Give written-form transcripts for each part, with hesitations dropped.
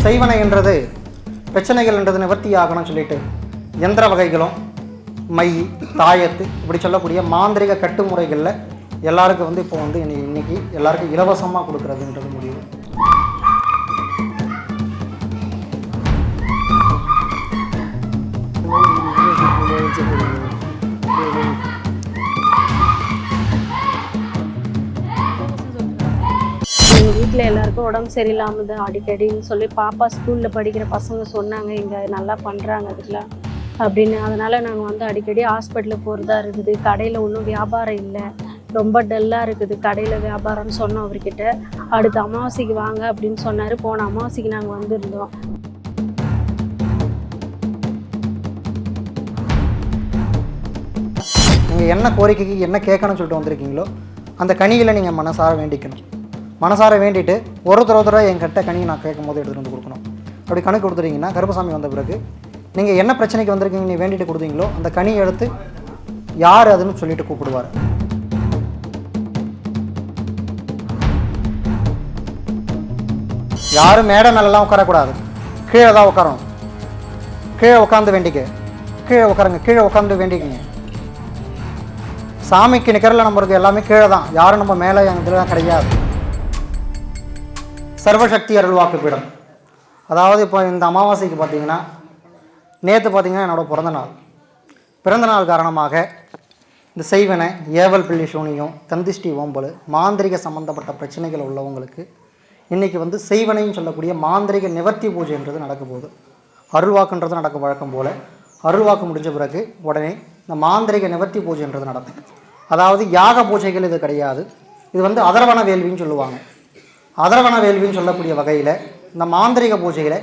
செய்வனைன்றது பிரச்சனைகள்ன்றது நிவர்த்தி ஆகணும்னு சொல்லிட்டு எந்திர வகைகளும் மை தாயத்து இப்படி சொல்லக்கூடிய மாந்திரிக கட்டுமுறைகளில் எல்லாருக்கும் வந்து இப்போ வந்து இன்னைக்கு எல்லாருக்கும் இலவசமாக கொடுக்குறதுன்றது முடிவு. எங்கள் வீட்டில் எல்லாருக்கும் உடம்பு சரியில்லாமல் அடிக்கடின்னு சொல்லி பாப்பா ஸ்கூலில் படிக்கிற பசங்க சொன்னாங்க, இங்கே நல்லா பண்ணுறாங்க அதுக்கெலாம் அப்படின்னு. அதனால் நாங்கள் வந்து அடிக்கடி ஹாஸ்பிட்டலுக்கு போகிறதா இருக்குது. கடையில் ஒன்றும் வியாபாரம் இல்லை, ரொம்ப டல்லாக இருக்குது கடையில் வியாபாரம்னு சொன்னோம் அவர்கிட்ட. அடுத்த அமாவாசைக்கு வாங்க அப்படின்னு சொன்னார். போன அமாவாசைக்கு நாங்கள் வந்திருந்தோம். நீங்கள் என்ன கோரிக்கைக்கு என்ன கேட்கணும்னு சொல்லிட்டு வந்திருக்கீங்களோ அந்த கனிகளை நீங்கள் மனசார வேண்டிக்கணும். மனசார வேண்டிட்டு ஒருத்தர் என்கிட்ட கனியை நான் கேட்கும் போது எடுத்துகிட்டு வந்து கொடுக்கணும். அப்படி கணக்கு கொடுத்துட்டீங்கன்னா கருப்பசாமி வந்த பிறகு நீங்கள் என்ன பிரச்சனைக்கு வந்திருக்கீங்க நீ வேண்டிட்டு கொடுத்தீங்களோ அந்த கனியை எடுத்து யார் அதுன்னு சொல்லிட்டு கூப்பிடுவார். யாரும் மேடை மேலெல்லாம் உட்காரக்கூடாது, கீழே தான் உட்காரணும். கீழே உட்காந்து வேண்டிக்க, கீழே உட்காருங்க, கீழே உட்காந்து வேண்டிக்கிங்க. சாமிக்கு நிற்கிறல நம்மளுக்கு எல்லாமே கீழே தான், யாரும் நம்ம மேலே இதில் கிடையாது. சர்வசக்தி அருள்வாக்கு பீடம். அதாவது இப்போ இந்த அமாவாசைக்கு பார்த்தீங்கன்னா நேற்று பார்த்தீங்கன்னா என்னோடய பிறந்த நாள் காரணமாக இந்த செய்வனை ஏவல் பிள்ளி சூனியம் தந்திஷ்டி ஓம்பல் மாந்திரிக சம்பந்தப்பட்ட பிரச்சனைகள் உள்ளவங்களுக்கு இன்றைக்கி வந்து செய்வனைன்னு சொல்லக்கூடிய மாந்திரிக நிவர்த்தி பூஜைன்றது நடக்க போகுது. அருள்வாக்குன்றது நடக்க வழக்கம் போல் அருள்வாக்கு முடிஞ்ச பிறகு உடனே இந்த மாந்திரிக நிவர்த்தி பூஜைன்றது நடக்கும். அதாவது யாக பூஜைகள் இது கிடையாது. இது வந்து அதர்வன வேள்வின்னு சொல்லுவாங்க. அதர்வன வேள்வின்னு சொல்லக்கூடிய வகையில் இந்த மாந்திரிக பூஜைகளை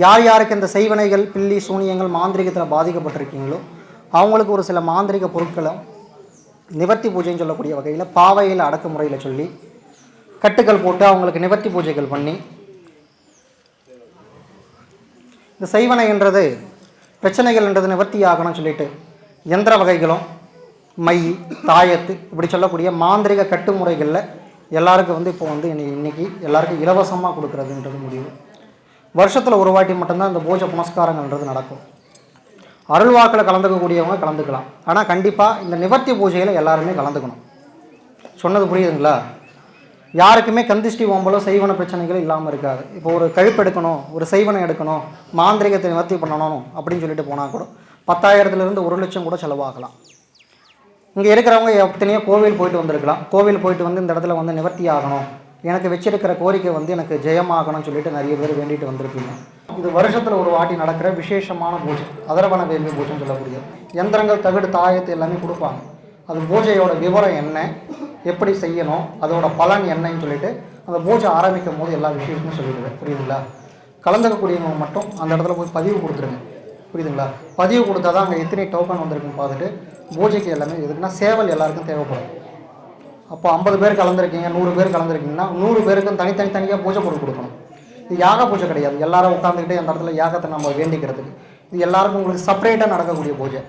யார் யாருக்கு இந்த செய்வனைகள் பில்லி சூனியங்கள் மாந்திரிகத்தில் பாதிக்கப்பட்டிருக்கீங்களோ அவங்களுக்கு ஒரு சில மாந்திரிக பொருட்களும் நிவர்த்தி பூஜைன்னு சொல்லக்கூடிய வகையில் பாவையில் அடக்குமுறையில் சொல்லி கட்டுக்கள் போட்டு அவங்களுக்கு நிவர்த்தி பூஜைகள் பண்ணி இந்த செய்வனைன்றது பிரச்சனைகள்ன்றது நிவர்த்தி ஆகணும்னு சொல்லிட்டு எந்திர வகைகளும் மை தாயத்து இப்படி சொல்லக்கூடிய மாந்திரிக கட்டுமுறைகளில் எல்லாருக்கும் வந்து இப்போ வந்து இன்னைக்கு எல்லாருக்கும் இலவசமாக கொடுக்குறதுன்றது முடிவு. வருஷத்தில் ஒரு வாட்டி மட்டும்தான் இந்த பூஜை புனஸ்காரங்கள்ன்றது நடக்கும். அருள்வாக்கில் கலந்துக்கக்கூடியவங்க கலந்துக்கலாம். ஆனால் கண்டிப்பாக இந்த நிவர்த்தி பூஜையில் எல்லாருமே கலந்துக்கணும். சொன்னது புரியுதுங்களா? யாருக்குமே கந்திஷ்டி ஓம்பலோ செய்வன பிரச்சனைகள் இல்லாமல் இருக்காது. இப்போ ஒரு கழிப்பு எடுக்கணும், ஒரு செய்வனை எடுக்கணும், மாந்திரிகத்தை நிவர்த்தி பண்ணணும் அப்படின்னு சொல்லிட்டு போனால் கூட 10,000 1 லட்சம் கூட செலவாகலாம். இங்கே இருக்கிறவங்க எத்தனையோ கோவில் போயிட்டு வந்திருக்கலாம். கோவில் போயிட்டு வந்து இந்த இடத்துல வந்து நிவர்த்தி ஆகணும், எனக்கு வச்சிருக்கிற கோரிக்கை வந்து எனக்கு ஜெயமாகணும்னு சொல்லிட்டு நிறைய பேர் வேண்டிட்டு வந்திருப்பீங்க. இது வருஷத்தில் ஒரு வாட்டி நடக்கிற விசேஷமான பூஜை, அதர்வன வேள்வி பூஜைன்னு சொல்லக்கூடிய யந்திரங்கள் தகடு தாயத்து எல்லாமே கொடுப்பாங்க. அது பூஜையோட விவரம் என்ன, எப்படி செய்யணும், அதோட பலன் என்னன்னு சொல்லிட்டு அந்த பூஜை ஆரம்பிக்கும் போது எல்லா விஷயத்தையும் சொல்லிடுவேன். புரியுதுங்களா? கலந்துக்கக்கூடியவங்க மட்டும் அந்த இடத்துல போய் பதிவு கொடுத்துருங்க. புரியுதுங்களா? பதிவு கொடுத்தா தான் அங்கே எத்தனை டோக்கன் வந்திருக்குன்னு பார்த்துட்டு பூஜைக்கு எல்லாமே எதுக்குன்னா சேவல் எல்லாருக்கும் தேவைப்படும். அப்போ 50 பேர் கலந்துருக்கீங்க, 100 பேர் கலந்துருக்கீங்கன்னா 100 பேருக்கும் தனித்தனியாக பூஜை பொருள் கொடுக்கணும். இது யாக பூஜை கிடையாது. எல்லாரும் உட்காந்துக்கிட்டே அந்த இடத்துல யாகத்தை நம்ம வேண்டிக்கிறதுக்கு. இது எல்லாருக்கும் உங்களுக்கு செப்பரேட்டாக நடக்கக்கூடிய பூஜை.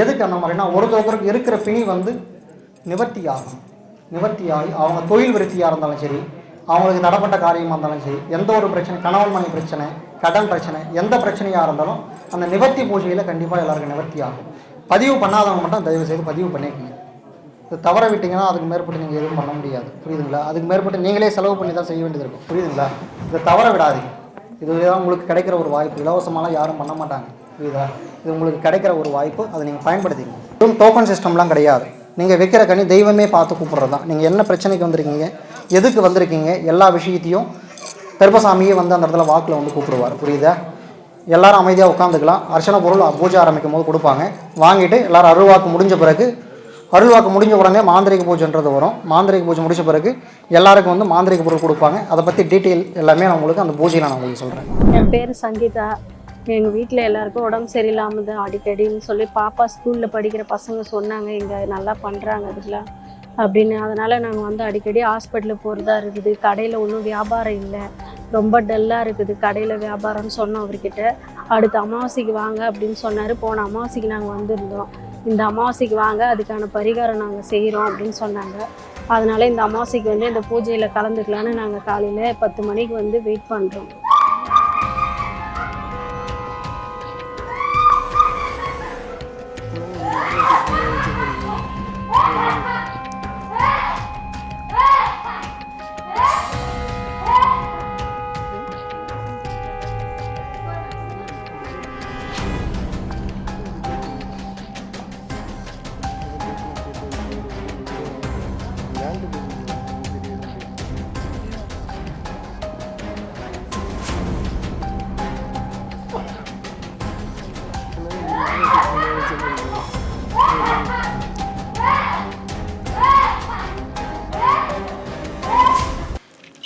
எதுக்கு அந்த மாதிரினா ஒருத்தருக்கு இருக்கிற பிணி வந்து நிவர்த்தி ஆகும். நிவர்த்தி ஆகி அவங்க தொழில் விருத்தியாக இருந்தாலும் சரி, அவங்களுக்கு தடப்பட்ட காரியமாக இருந்தாலும் சரி, எந்த ஒரு பிரச்சனை, கணவன் மனைவி பிரச்சனை, கடன் பிரச்சனை, எந்த பிரச்சனையாக இருந்தாலும் அந்த நிவர்த்தி பூஜையில் கண்டிப்பாக எல்லாருக்கும் நிவர்த்தி ஆகும். பதிவு பண்ணாதவங்க மட்டும் தயவு செய்து பதிவு பண்ணிக்கோங்க. இது தவற விட்டிங்கன்னா அதுக்கு மேற்பட்டு நீங்கள் எதுவும் பண்ண முடியாது. புரியுதுங்களா? அதுக்கு மேற்பட்டு நீங்களே செலவு பண்ணி தான் செய்ய வேண்டியது இருக்கும். புரியுதுங்களா? இதை தவற விடாதீங்க. இதுதான் உங்களுக்கு கிடைக்கிற ஒரு வாய்ப்பு. இலவசமாலாம் யாரும் பண்ண மாட்டாங்க. புரியுதா? இது உங்களுக்கு கிடைக்கிற ஒரு வாய்ப்பு, அதை நீங்கள் பயன்படுத்திங்க. இதுவும் டோக்கன் சிஸ்டம்லாம் கிடையாது. நீங்கள் வைக்கிற கனி தெய்வமே பார்த்து கூப்பிட்றது தான். நீங்கள் என்ன பிரச்சனைக்கு வந்திருக்கீங்க, எதுக்கு வந்திருக்கீங்க, எல்லா விஷயத்தையும் கருப்பசாமியே வந்து அந்த இடத்துல வாக்கில் வந்து கூப்பிடுவார். புரியுதா? எல்லோரும் அமைதியாக உட்காந்துக்கலாம். அர்ச்சனை பொருள் பூஜை ஆரம்பிக்கும் போது கொடுப்பாங்க. வாங்கிட்டு எல்லோரும் அருள்வாக்கு முடிஞ்ச பிறகு, அருள்வாக்கு முடிஞ்ச உடனே மாந்திரிக பூஜைன்றது வரும். மாந்திரிக பூஜை முடிச்ச பிறகு எல்லாருக்கும் வந்து மாந்திரிக பொருள் கொடுப்பாங்க. அதை பற்றி டீட்டெயில் எல்லாமே நான் உங்களுக்கு அந்த பூஜையில் நான் உங்களுக்கு சொல்கிறேன். என் பேர் சங்கீதா. எங்கள் வீட்டில் எல்லாருக்கும் உடம்பு சரியில்லாமல் அடிக்கடின்னு சொல்லி பாப்பா ஸ்கூலில் படிக்கிற பசங்க சொன்னாங்க, இங்கே நல்லா பண்ணுறாங்க அதுக்கெலாம் அப்படின்னு. அதனால் நாங்கள் வந்து அடிக்கடி ஹாஸ்பிட்டலுக்கு போகிறதா இருக்குது. கடையில் ஒன்றும் வியாபாரம் இல்லை, ரொம்ப டல்லாக இருக்குது கடையில் வியாபாரம்னு சொன்னோம் அவர்கிட்ட. அடுத்த அமாவாசைக்கு வாங்க அப்படின்னு சொன்னார். போன அமாவாசைக்கு நாங்கள் வந்திருந்தோம். இந்த அமாவாசைக்கு வாங்க, அதுக்கான பரிகாரம் நாங்கள் செய்கிறோம் அப்படின்னு சொன்னாங்க. அதனால் இந்த அமாவாசைக்கு வந்து இந்த பூஜையில் கலந்துக்கலான்னு நாங்கள் காலையில் 10 மணிக்கு வந்து வெயிட் பண்ணுறோம்.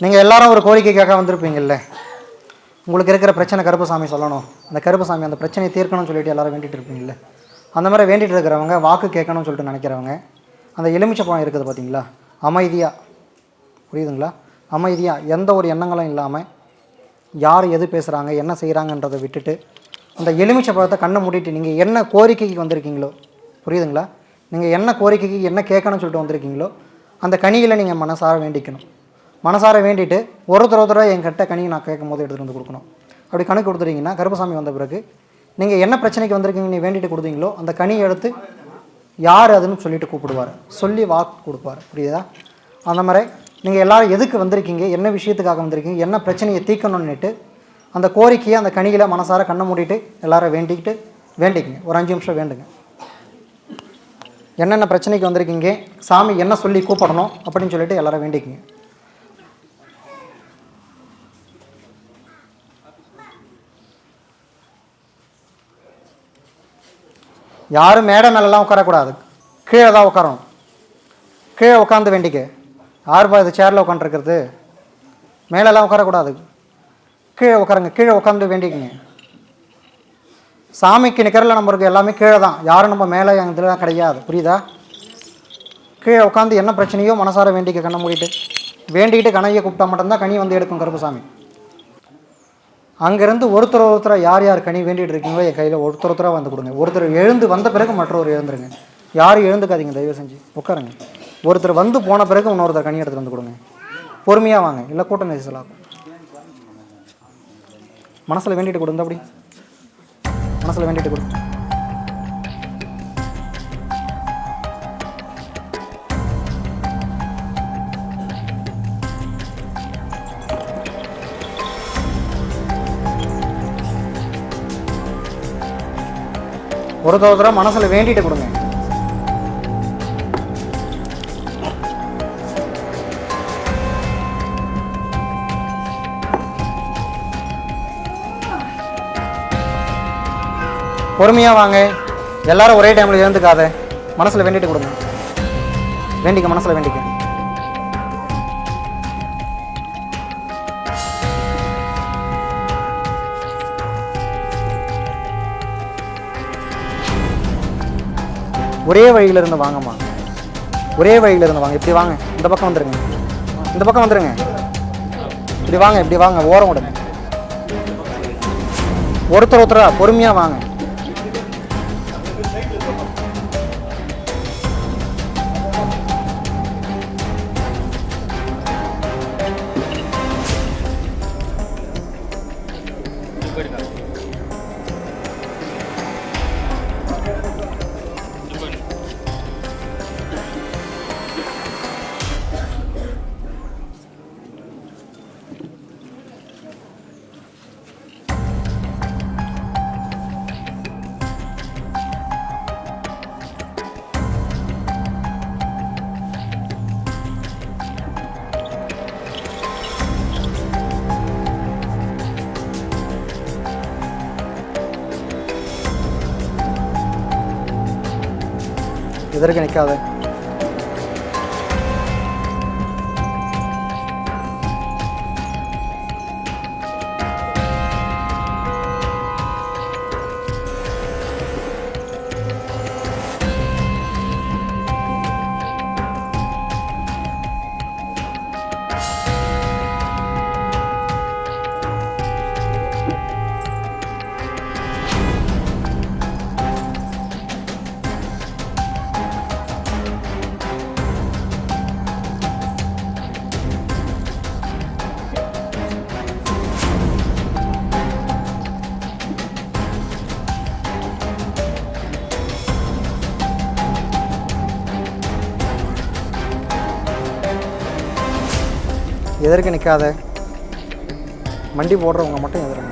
நீங்கள் எல்லாரும் ஒரு கோரிக்கைக்காக வந்திருப்பீங்கல்ல, உங்களுக்கு இருக்கிற பிரச்சனை கருப்பசாமி சொல்லணும், அந்த கருப்பசாமி அந்த பிரச்சனையை தீர்க்கணும்னு சொல்லிட்டு எல்லாரும் வேண்டிகிட்டு இருப்பீங்கல்ல. அந்த மாதிரி வேண்டிகிட்டு இருக்கிறவங்க, வாக்கு கேட்கணும்னு சொல்லிட்டு நினைக்கிறவங்க, அந்த எலுமிச்சப்பழம் இருக்குது பார்த்தீங்களா, அமைதியாக, புரியுதுங்களா, அமைதியாக எந்த ஒரு எண்ணங்களும் இல்லாமல் யார் எது பேசுகிறாங்க என்ன செய்கிறாங்கன்றதை விட்டுட்டு அந்த எலுமிச்சப்பழத்தை கண்ணை மூடிட்டு நீங்கள் என்ன கோரிக்கைக்கு வந்திருக்கீங்களோ, புரியுதுங்களா, நீங்கள் என்ன கோரிக்கைக்கு என்ன கேட்கணும்னு சொல்லிட்டு வந்திருக்கீங்களோ அந்த கனியில் நீங்கள் மனசார வேண்டிக்கணும். மனசார வேண்டிட்டு ஒருத்தர் என்கிட்ட கனியை நான் கேட்கும் போது எடுத்துகிட்டு வந்து கொடுக்கணும். அப்படி கணக்கு கொடுத்துட்டீங்கன்னா கருப்பசாமி வந்த பிறகு நீங்கள் என்ன பிரச்சனைக்கு வந்திருக்கீங்க நீ வேண்டிட்டு கொடுத்தீங்களோ அந்த கனியை எடுத்து யார் அதுன்னு சொல்லிட்டு கூப்பிடுவார், சொல்லி வாக்கு கொடுப்பார். புரியுதா? அந்த மாதிரி நீங்கள் எல்லோரும் எதுக்கு வந்திருக்கீங்க, என்ன விஷயத்துக்காக வந்திருக்கீங்க, என்ன பிரச்சனையை தீர்க்கணுன்னுட்டு அந்த கோரிக்கையை அந்த கனியில் மனசார கண்ணை மூடிட்டு எல்லோரும் வேண்டிக்கிங்க. ஒரு 5 நிமிஷம் வேண்டுங்க. என்னென்ன பிரச்சனைக்கு வந்திருக்கீங்க, சாமி என்ன சொல்லி கூப்பிடணும் அப்படின்னு சொல்லிட்டு எல்லோரும் வேண்டிக்கிங்க. யாரும் மேடை மேலெலாம் உட்காரக்கூடாது, கீழே தான் உட்காரணும். கீழே உட்காந்து வேண்டிக்க. யாருப்பா இது சேரில் உட்காந்துருக்கிறது, மேலெல்லாம் உட்காரக்கூடாது, கீழே உட்காருங்க. கீழே உட்காந்து வேண்டிக்கிங்க. சாமிக்கு நிற்கிறல நம்மளுக்கு எல்லாமே கீழே தான், யாரும் நம்ம மேலே இதெல்லாம் கிடையாது. புரியுதா? கீழே உட்காந்து என்ன பிரச்சனையோ மனசார வேண்டிக்க, கண்ணை மூடிட்டு வேண்டிக்கிட்டு கனையை கூப்பிட்டா மட்டும்தான் கனி வந்து எடுக்கும் கருப்பசாமி. அங்கேருந்து ஒருத்தர் யார் யார் கனி வேண்டிகிட்டு இருக்கீங்களோ என் கையில் ஒருத்தராக வந்து கொடுங்க. ஒருத்தர் எழுந்து வந்த பிறகு மற்றொரு எழுந்துருங்க. யாரும் எழுந்துக்காதீங்க, தயவு செஞ்சு உட்காருங்க. ஒருத்தர் வந்து போன பிறகு இன்னொருத்தர் கனி எடுத்துகிட்டு வந்து கொடுங்க. பொறுமையாக வாங்க, இல்லை கூட்டம் நெரிசலாகும். மனசில் வேண்டிட்டு கொடுங்க. அப்படி மனசில் வேண்டிட்டு கொடுங்க. ஒருத்தர மனசில் வேண்டிட்டு கொடுங்க. பொறுமையாக வாங்க, எல்லாரும் ஒரே டைமில் எழுந்துக்காத. மனசில் வேண்டிட்டு கொடுங்க. வேண்டிக்க, மனசில் வேண்டிக்க. ஒரே வழியிலிருந்து வாங்கம்மா, ஒரே வழியிலிருந்து வாங்க. இப்படி வாங்க, இந்த பக்கம் வந்துடுங்க, இந்த பக்கம் வந்துடுங்க. இப்படி வாங்க, இப்படி வாங்க, ஓரம் விடுங்க. ஒருத்தரா பொறுமையாக வாங்க. எதற்கு நிற்காத. எதற்கு நிற்காத. மண்டி போடுறவங்க மட்டும் எதிர்ங்க.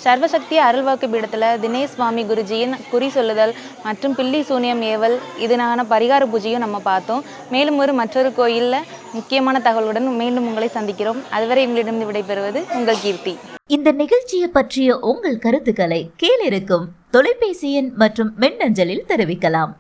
சர்வசக்தி அருள்வாக்கு பீடத்தில் தினேஷ் சுவாமி குருஜியின் குறி சொல்லுதல் மற்றும் பில்லி சூனியம் ஏவல் இதனான பரிகார பூஜையும் நம்ம பார்த்தோம். மேலும் மற்றொரு கோயிலில் முக்கியமான தகவலுடன் மீண்டும் உங்களை சந்திக்கிறோம். அதுவரை எங்களிடம் விடைபெறுவது உங்கள் கீர்த்தி. இந்த நிகழ்ச்சியை பற்றிய உங்கள் கருத்துக்களை கீழிருக்கும் தொலைபேசி எண் மற்றும் மின்னஞ்சலில் தெரிவிக்கலாம்.